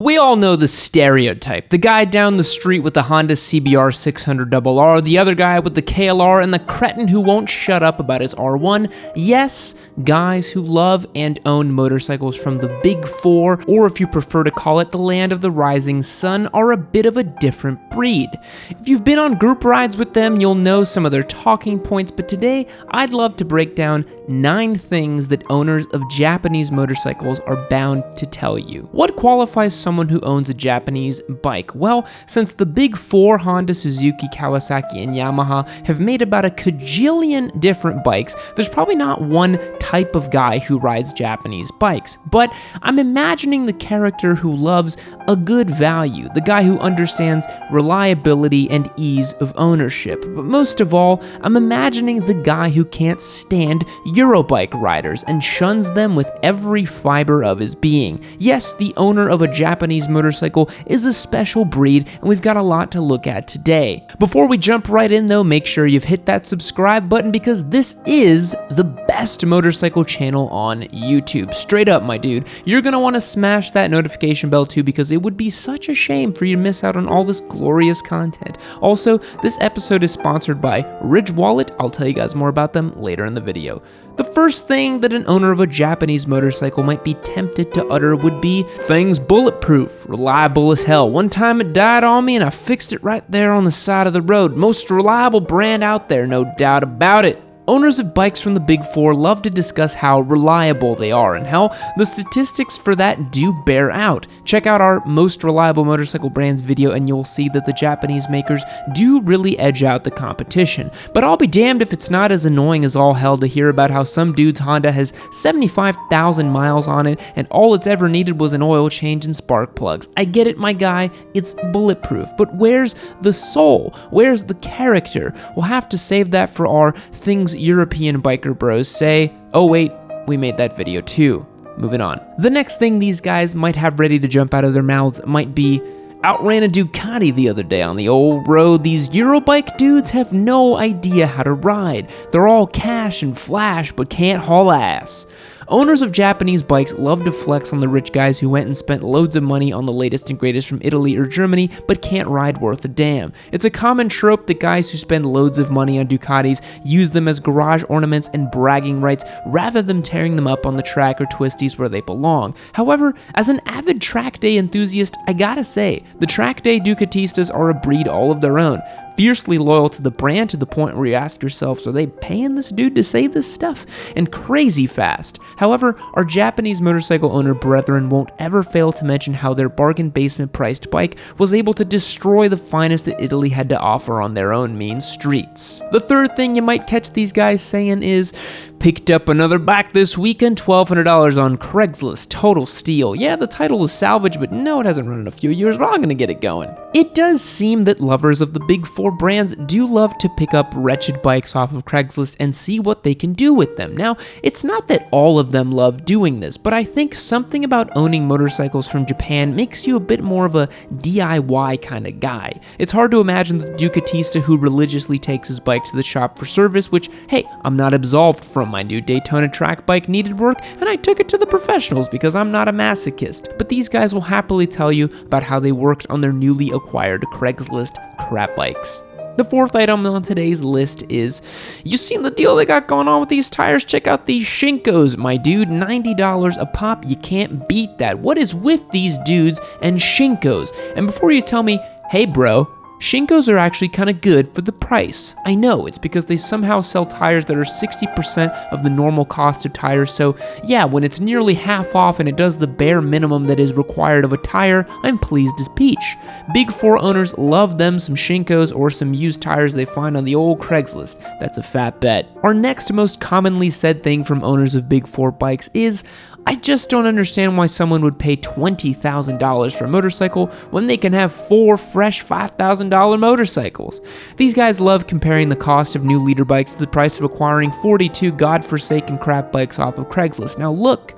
We all know the stereotype. The guy down the street with the Honda CBR 600RR, the other guy with the KLR, and the cretin who won't shut up about his R1. Yes, guys who love and own motorcycles from the Big Four, or if you prefer to call it the land of the rising sun, are a bit of a different breed. If you've been on group rides with them, you'll know some of their talking points, but today I'd love to break down 9 things that owners of Japanese motorcycles are bound to tell you. What qualifies someone who owns a Japanese bike? Well, since the Big Four, Honda, Suzuki, Kawasaki, and Yamaha, have made about a kajillion different bikes, there's probably not one type of guy who rides Japanese bikes. But I'm imagining the character who loves a good value, the guy who understands reliability and ease of ownership. But most of all, I'm imagining the guy who can't stand Eurobike riders and shuns them with every fiber of his being. Yes, the owner of a Japanese motorcycle is a special breed, and we've got a lot to look at today. Before we jump right in though, make sure you've hit that subscribe button because this is the best motorcycle channel on YouTube. Straight up, my dude. You're gonna want to smash that notification bell too because it would be such a shame for you to miss out on all this glorious content. Also, this episode is sponsored by Ridge Wallet. I'll tell you guys more about them later in the video. The first thing that an owner of a Japanese motorcycle might be tempted to utter would be, "Thing's bulletproof, reliable as hell. One time it died on me and I fixed it right there on the side of the road. Most reliable brand out there, no doubt about it." Owners of bikes from the Big Four love to discuss how reliable they are and how the statistics for that do bear out. Check out our most reliable motorcycle brands video and you'll see that the Japanese makers do really edge out the competition. But I'll be damned if it's not as annoying as all hell to hear about how some dude's Honda has 75,000 miles on it and all it's ever needed was an oil change and spark plugs. I get it, my guy, it's bulletproof, but where's the soul? Where's the character? We'll have to save that for our things European biker bros say. Oh wait, we made that video too. Moving on. The next thing these guys might have ready to jump out of their mouths might be, "Outran a Ducati the other day on the old road. These Eurobike dudes have no idea how to ride. They're all cash and flash but can't haul ass." Owners of Japanese bikes love to flex on the rich guys who went and spent loads of money on the latest and greatest from Italy or Germany but can't ride worth a damn. It's a common trope that guys who spend loads of money on Ducatis use them as garage ornaments and bragging rights rather than tearing them up on the track or twisties where they belong. However, as an avid track day enthusiast, I gotta say, the track day Ducatistas are a breed all of their own. Fiercely loyal to the brand to the point where you ask yourselves, are they paying this dude to say this stuff? And crazy fast. However, our Japanese motorcycle owner brethren won't ever fail to mention how their bargain basement priced bike was able to destroy the finest that Italy had to offer on their own mean streets. The third thing you might catch these guys saying is, "Picked up another bike this weekend, $1,200 on Craigslist, total steal. Yeah, the title is salvage, but no, it hasn't run in a few years, but I'm gonna get it going." It does seem that lovers of the Big Four brands do love to pick up wretched bikes off of Craigslist and see what they can do with them. Now, it's not that all of them love doing this, but I think something about owning motorcycles from Japan makes you a bit more of a DIY kind of guy. It's hard to imagine the Ducatista who religiously takes his bike to the shop for service, which, hey, I'm not absolved from. My new Daytona track bike needed work, and I took it to the professionals because I'm not a masochist. But these guys will happily tell you about how they worked on their newly acquired Craigslist crap bikes. The fourth item on today's list is, you seen the deal they got going on with these tires? Check out these Shinkos, my dude, $90 a pop. You can't beat that. What is with these dudes and Shinkos? And before you tell me, hey bro, Shinkos are actually kind of good for the price. I know, it's because they somehow sell tires that are 60% of the normal cost of tires, so yeah, when it's nearly half off and it does the bare minimum that is required of a tire, I'm pleased as peach. Big Four owners love them some Shinkos or some used tires they find on the old Craigslist. That's a fat bet. Our next most commonly said thing from owners of Big Four bikes is, "I just don't understand why someone would pay $20,000 for a motorcycle when they can have 4 fresh $5,000 motorcycles." These guys love comparing the cost of new leader bikes to the price of acquiring 42 godforsaken crap bikes off of Craigslist. Now look,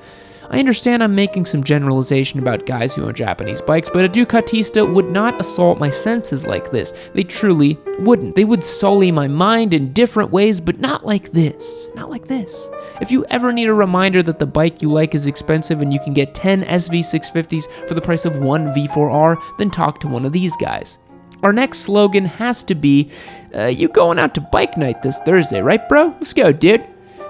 I understand I'm making some generalization about guys who own Japanese bikes, but a Ducatista would not assault my senses like this. They truly wouldn't. They would sully my mind in different ways, but not like this. Not like this. If you ever need a reminder that the bike you like is expensive and you can get 10 SV650s for the price of one V4R, then talk to one of these guys. Our next slogan has to be, you going out to bike night this Thursday, right bro? Let's go, dude.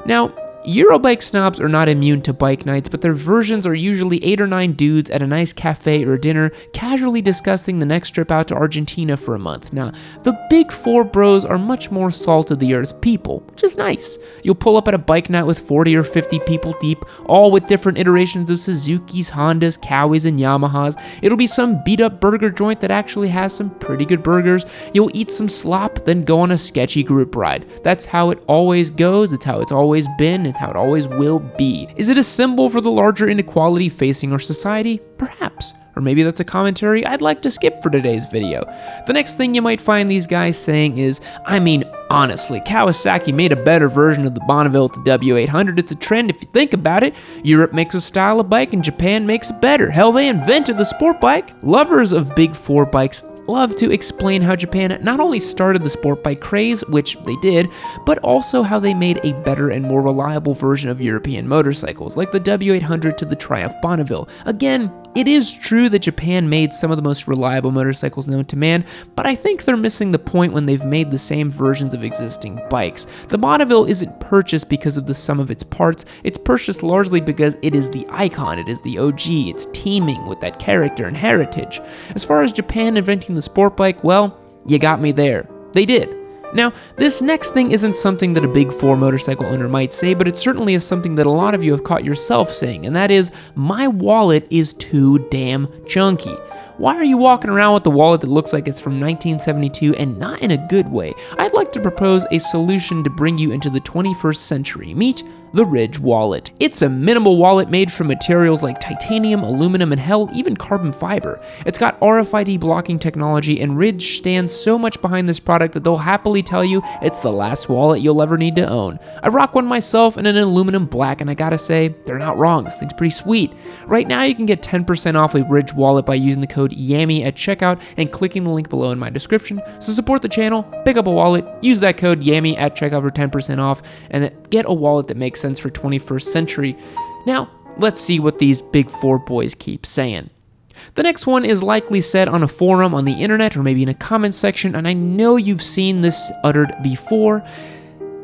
Now, Eurobike snobs are not immune to bike nights, but their versions are usually 8 or 9 dudes at a nice cafe or dinner, casually discussing the next trip out to Argentina for a month. Now, the big 4 bros are much more salt of the earth people, which is nice. You'll pull up at a bike night with 40 or 50 people deep, all with different iterations of Suzukis, Hondas, Cowies, and Yamahas. It'll be some beat-up burger joint that actually has some pretty good burgers. You'll eat some slop, then go on a sketchy group ride. That's how it always goes. It's how it's always been. It's how it always will be. Is it a symbol for the larger inequality facing our society? Perhaps. Or maybe that's a commentary I'd like to skip for today's video. The next thing you might find these guys saying is, I mean, honestly, Kawasaki made a better version of the Bonneville to W800. It's a trend if you think about it. Europe makes a style of bike and Japan makes it better. Hell, they invented the sport bike. Lovers of big 4 bikes love to explain how Japan not only started the sport bike craze, which they did, but also how they made a better and more reliable version of European motorcycles, like the W800 to the Triumph Bonneville. Again, it is true that Japan made some of the most reliable motorcycles known to man, but I think they're missing the point when they've made the same versions of existing bikes. The Bonneville isn't purchased because of the sum of its parts, it's purchased largely because it is the icon, it is the OG, it's teeming with that character and heritage. As far as Japan inventing the sport bike, well, you got me there. They did. Now, this next thing isn't something that a big 4 motorcycle owner might say, but it certainly is something that a lot of you have caught yourself saying, and that is, my wallet is too damn chunky. Why are you walking around with a wallet that looks like it's from 1972 and not in a good way? I'd like to propose a solution to bring you into the 21st century. Meet the Ridge wallet. It's a minimal wallet made from materials like titanium, aluminum, and hell, even carbon fiber. It's got RFID blocking technology, and Ridge stands so much behind this product that they'll happily tell you it's the last wallet you'll ever need to own. I rock one myself in an aluminum black, and I gotta say, they're not wrong. This thing's pretty sweet. Right now, you can get 10% off a Ridge wallet by using the code Yammie at checkout and clicking the link below in my description. So support the channel, pick up a wallet, use that code Yammie at checkout for 10% off, and then get a wallet that makes sense for 21st century. Now, let's see what these big 4 boys keep saying. The next one is likely said on a forum on the internet or maybe in a comment section, and I know you've seen this uttered before.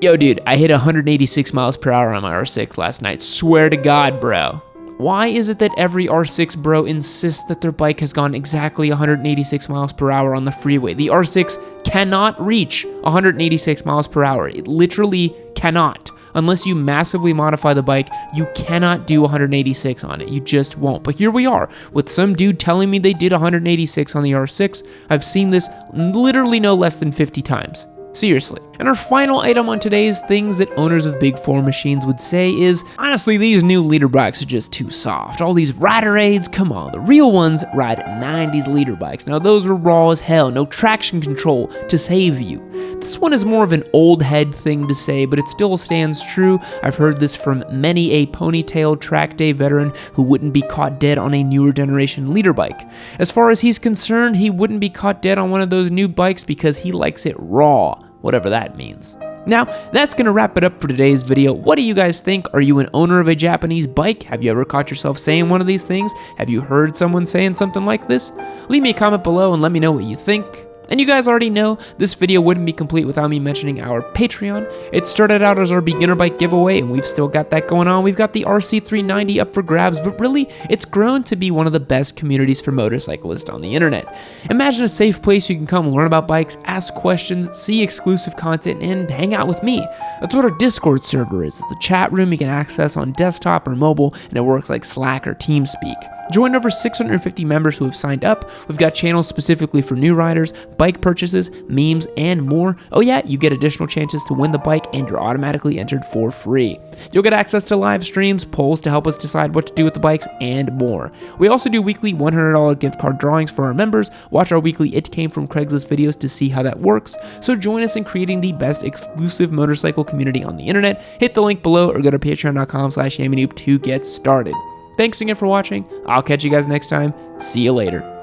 Yo dude, I hit 186 miles per hour on my R6 last night. Swear to God, bro. Why is it that every R6 bro insists that their bike has gone exactly 186 miles per hour on the freeway? The R6 cannot reach 186 miles per hour. It literally cannot. Unless you massively modify the bike, you cannot do 186 on it. You just won't. But here we are, with some dude telling me they did 186 on the R6. I've seen this literally no less than 50 times. Seriously. And our final item on today's things that owners of big 4 machines would say is, honestly, these new leader bikes are just too soft. All these Riderades, come on, the real ones ride 90s leader bikes. Now those are raw as hell, no traction control to save you. This one is more of an old head thing to say, but it still stands true. I've heard this from many a ponytail track day veteran who wouldn't be caught dead on a newer generation leader bike. As far as he's concerned, he wouldn't be caught dead on one of those new bikes because he likes it raw. Whatever that means. Now, that's gonna wrap it up for today's video. What do you guys think? Are you an owner of a Japanese bike? Have you ever caught yourself saying one of these things? Have you heard someone saying something like this? Leave me a comment below and let me know what you think. And you guys already know, this video wouldn't be complete without me mentioning our Patreon. It started out as our beginner bike giveaway, and we've still got that going on. We've got the RC390 up for grabs, but really, it's grown to be one of the best communities for motorcyclists on the internet. Imagine a safe place you can come learn about bikes, ask questions, see exclusive content, and hang out with me. That's what our Discord server is. It's a chat room you can access on desktop or mobile, and it works like Slack or TeamSpeak. Join over 650 members who have signed up. We've got channels specifically for new riders, bike purchases, memes, and more. Oh yeah, you get additional chances to win the bike, and you're automatically entered for free. You'll get access to live streams, polls to help us decide what to do with the bikes, and more. We also do weekly $100 gift card drawings for our members. Watch our weekly It Came From Craigslist videos to see how that works. So join us in creating the best exclusive motorcycle community on the internet. Hit the link below or go to patreon.com/YammieNoob to get started. Thanks again for watching. I'll catch you guys next time. See you later.